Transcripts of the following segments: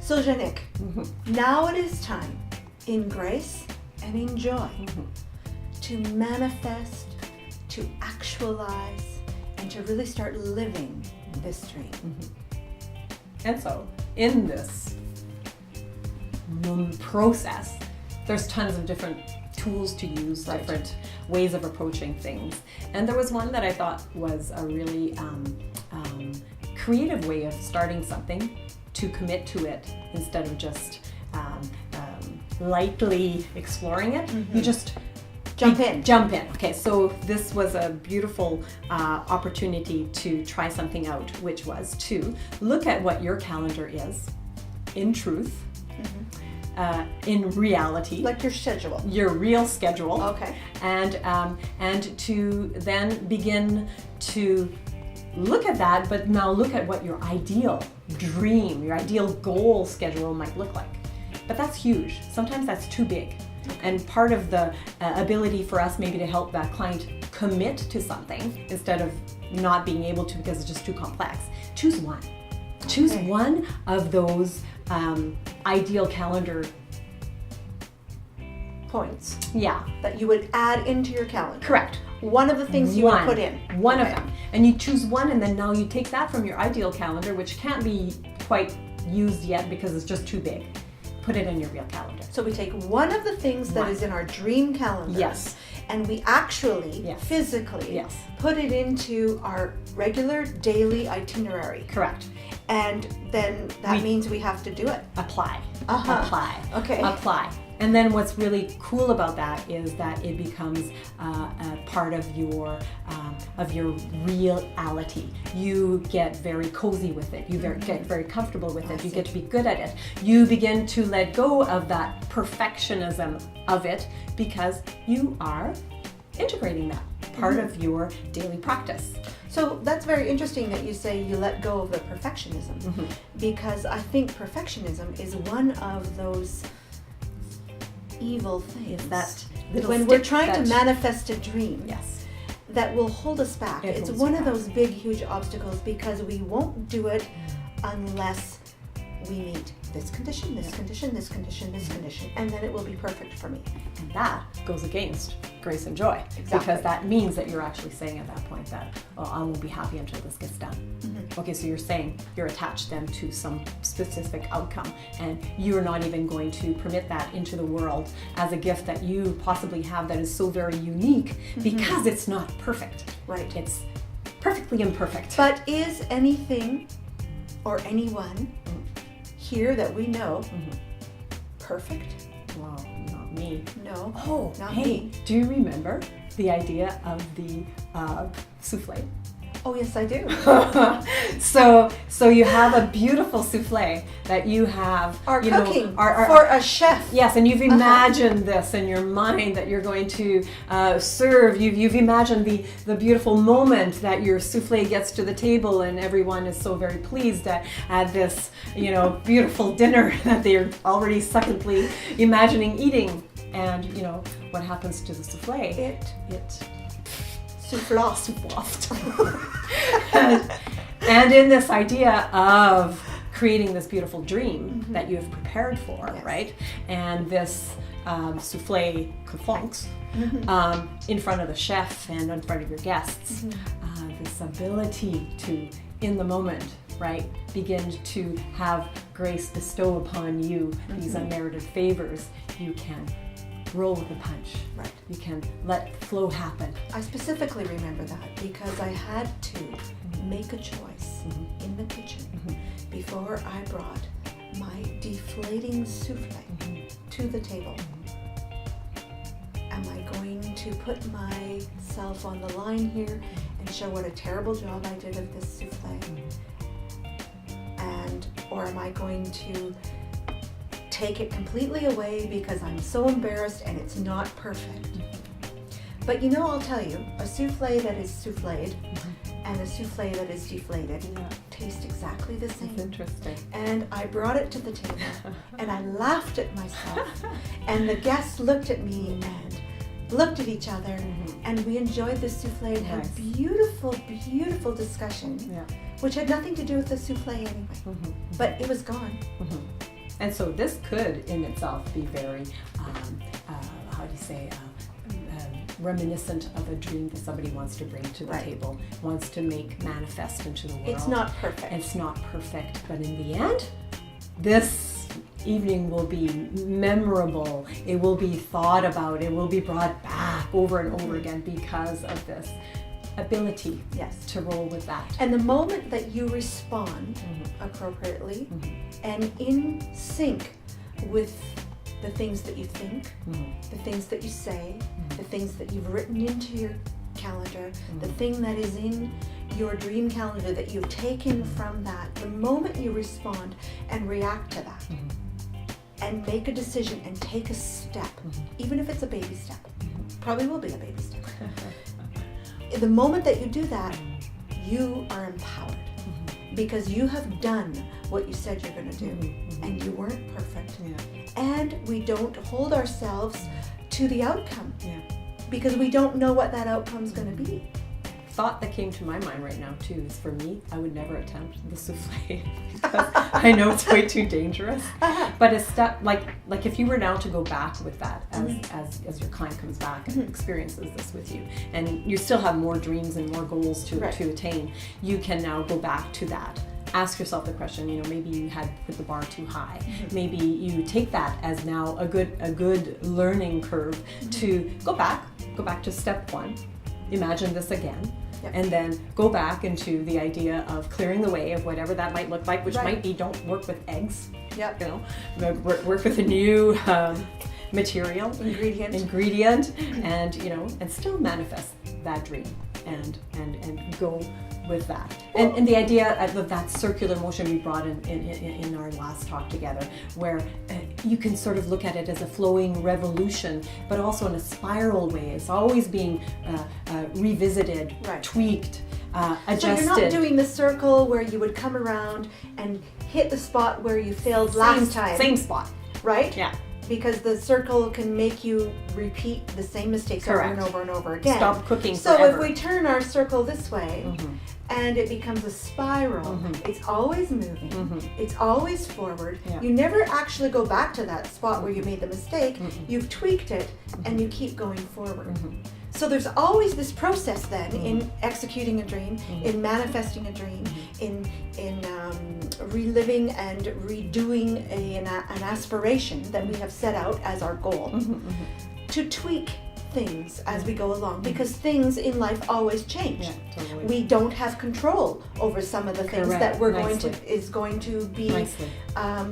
So Jeannick, now it is time, in grace and in joy, to manifest, to actualize, and to really start living this dream. And so, in this process, there's tons of different tools to use, different ways of approaching things. And there was one that I thought was a really creative way of starting something, to commit to it instead of just lightly exploring it. You just Jump in. Okay, so this was a beautiful opportunity to try something out, which was to look at what your calendar is in truth, in reality. Like your schedule. Your real schedule. Okay. And to then begin to look at that, but now look at what your ideal dream, your ideal goal schedule might look like. But that's huge. Sometimes that's too big. And part of the ability for us maybe to help that client commit to something instead of not being able to because it's just too complex. Choose one. Choose one of those ideal calendar points. Yeah. That you would add into your calendar. Correct. One of the things you would put in. One of them. And you choose one, and then now you take that from your ideal calendar, which can't be quite used yet because it's just too big. Put it in your real calendar. So we take one of the things that is in our dream calendar. Yes. And we actually, physically, put it into our regular daily itinerary. Correct. And then that means we have to do it. Apply. Apply. Okay. Apply. And then what's really cool about that is that it becomes a part of your reality. You get very cozy with it. You get very comfortable with it. You get to be good at it. You begin to let go of that perfectionism of it because you are integrating that part of your daily practice. So that's very interesting that you say you let go of the perfectionism, because I think perfectionism is one of those evil things that when we're trying to manifest a dream that will hold us back. It's one of those big, huge obstacles because we won't do it unless we meet this condition, this condition, this condition, this condition, and then it will be perfect for me. And that goes against grace and joy. Exactly. Because that means that you're actually saying at that point that, I won't be happy until this gets done. Okay, so you're saying you're attached then to some specific outcome, and you're not even going to permit that into the world as a gift that you possibly have that is so very unique because it's not perfect. Right. It's perfectly imperfect. But is anything or anyone here that we know perfect? Well, not me. No. Oh, not hey, me. do you remember the idea of the souffle? Oh, yes, I do. So you have a beautiful souffle that you have. Cooking for a chef. Yes, and you've imagined this in your mind that you're going to serve. You've imagined the beautiful moment that your souffle gets to the table and everyone is so very pleased at this, beautiful dinner that they're already succinctly imagining eating. And what happens to the souffle? It Soufflast. And in this idea of creating this beautiful dream that you have prepared for, right? And this souffle confonks in front of the chef and in front of your guests, this ability to, in the moment, right, begin to have grace bestow upon you these unmerited favors. You can roll with the punch. Right. You can let flow happen. I specifically remember that because I had to make a choice in the kitchen before I brought my deflating souffle to the table. Am I going to put myself on the line here and show what a terrible job I did of this souffle? Or am I going to take it completely away because I'm so embarrassed and it's not perfect? But I'll tell you, a souffle that is souffled and a souffle that is deflated taste exactly the same. That's interesting. And I brought it to the table and I laughed at myself and the guests looked at me and looked at each other and we enjoyed the souffle and had a beautiful, beautiful discussion, which had nothing to do with the souffle anyway. But it was gone. And so this could in itself be very, how do you say, reminiscent of a dream that somebody wants to bring to the Right. table, wants to make manifest into the world. It's not perfect. It's not perfect, but in the end, this evening will be memorable. It will be thought about. It will be brought back over and over again because of this ability Yes. to roll with that. And the moment that you respond Mhm. appropriately Mhm. and in sync with the things that you think, Mhm. the things that you say, Mhm. the things that you've written into your calendar, the Mhm. thing that is in your dream calendar that you've taken from that, the moment you respond and react to that Mhm. and make a decision and take a step, Mhm. even if it's a baby step, Mhm. probably will be a baby step. The moment that you do that, you are empowered Mhm. because you have done what you said you're going to do, Mhm. and you weren't perfect. Yeah. And we don't hold ourselves to the outcome Yeah. because we don't know what that outcome's going to be. Thought that came to my mind right now too is, for me, I would never attempt the souffle because I know it's way too dangerous. But a step like if you were now to go back with that as your client comes back and Mhm. experiences this with you, and you still have more dreams and more goals to Right. attain, you can now go back to that. Ask yourself the question, maybe you had put the bar too high. Mhm. Maybe you take that as now a good learning curve to go back to step one. Imagine this again. Yep. And then go back into the idea of clearing the way of whatever that might look like, which Right. might be don't work with eggs, Yep. work with a new material, ingredient, and and still manifest that dream and go with that. And the idea of that circular motion we brought in our last talk together, where you can sort of look at it as a flowing revolution, but also in a spiral way. It's always being revisited, Right. tweaked, So adjusted. you're not doing the circle where you would come around and hit the spot where you failed last time, Same spot. right? Yeah. Because the circle can make you repeat the same mistakes over Correct. and over and over again. Stop cooking So forever. if we turn our circle this way Mhm. and it becomes a spiral, Mhm. it's always moving, Mhm. it's always forward. Yeah. You never actually go back to that spot where you made the mistake. Mhm. You've tweaked it and you keep going forward. Mhm. So there's always this process then Mhm. in executing a dream, Mhm. in manifesting a dream, Mhm. in reliving and redoing an aspiration that we have set out as our goal, Mhm. Mhm. to tweak things as we go along, because things in life always change. Yeah, totally. We don't have control over some of the things Correct. that we're Nicely. going to be Nicely.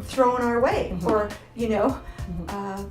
thrown our way, Mhm. or Mhm.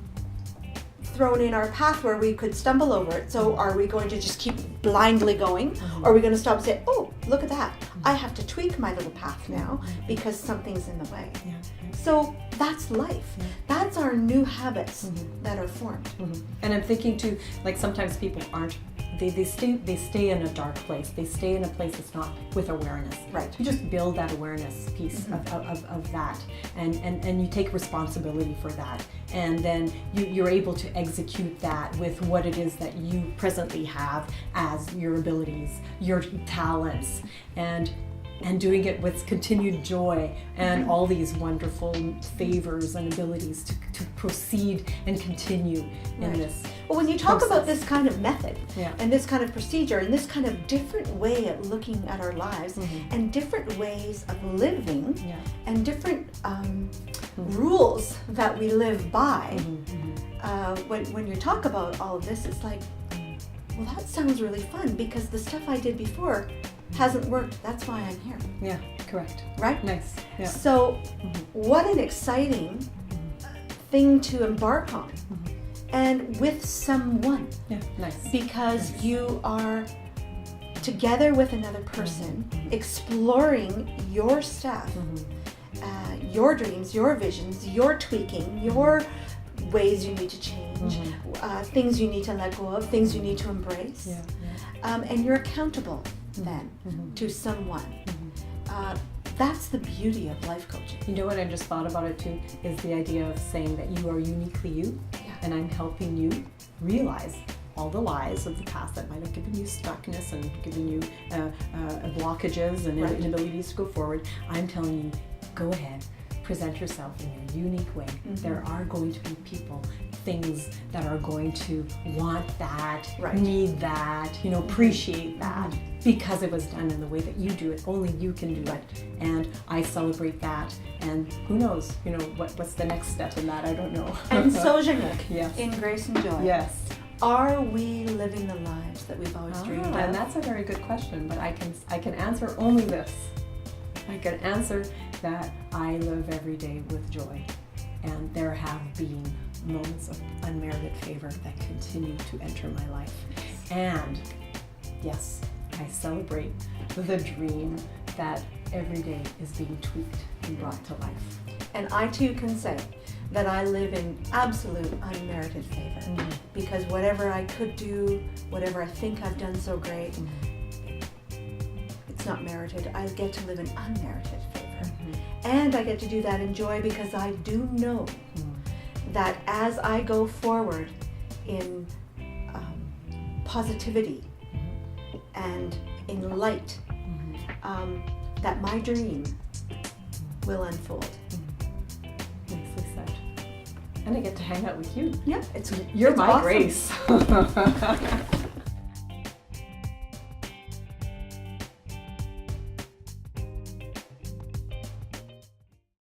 thrown in our path where we could stumble over it. So are we going to just keep blindly going, Mhm. or are we going to stop and say, oh, look at that, I have to tweak my little path now because something's in the way. Yeah. So that's life. Yeah. That's our new habits Mhm. that are formed. Mhm. And I'm thinking too, like sometimes people aren't, they stay in a dark place. They stay in a place that's not with awareness. Right. You just build that awareness piece of that, and you take responsibility for that, and then you're able to execute that with what it is that you presently have as your abilities, your talents, and doing it with continued joy and all these wonderful favors and abilities to proceed and continue in Right. this. Well, when you talk process. about this kind of method Yeah. and this kind of procedure and this kind of different way of looking at our lives Mhm. and different ways of living Yeah. and different rules that we live by, Mhm. when you talk about all of this, it's like, well, that sounds really fun because the stuff I did before hasn't worked. That's why I'm here, Yeah. Correct. right? Nice. Yeah. So, Mhm. what an exciting thing to embark on, Mhm. and with someone, Yeah. Nice. because you are together with another person, Mhm. exploring your stuff, Mhm. your dreams, your visions, your tweaking, your ways you need to change, things you need to let go of, things you need to embrace. Yeah. And you're accountable then Mhm. to someone. Mhm. That's the beauty of life coaching. You know what I just thought about it too is the idea of saying that you are uniquely you, Yeah. and I'm helping you realize all the lies of the past that might have given you stuckness and given you blockages and Right. inabilities to go forward. I'm telling you, go ahead, present yourself in your unique way. There are going to be people, things that are going to want that, Right. need that, appreciate that, because it was done in the way that you do it. Only you can do it. And I celebrate that. And who knows, what's the next step in that? I don't know. And Sojourner, Yes. in Grace and Joy, Yes. are we living the lives that we've always dreamed of? And that's a very good question, but I can answer only this. I can answer that I live every day with joy, and there have been moments of unmerited favor that continue to enter my life. And yes, I celebrate the dream that every day is being tweaked and brought to life. And I too can say that I live in absolute unmerited favor, because whatever I could do, whatever I think I've done so great, it's not merited. I get to live in unmerited favor. And I get to do that in joy, because I do know that as I go forward in positivity and in light, that my dream will unfold. Nicely said. And I get to hang out with you. Yeah, You're it's my awesome. Grace.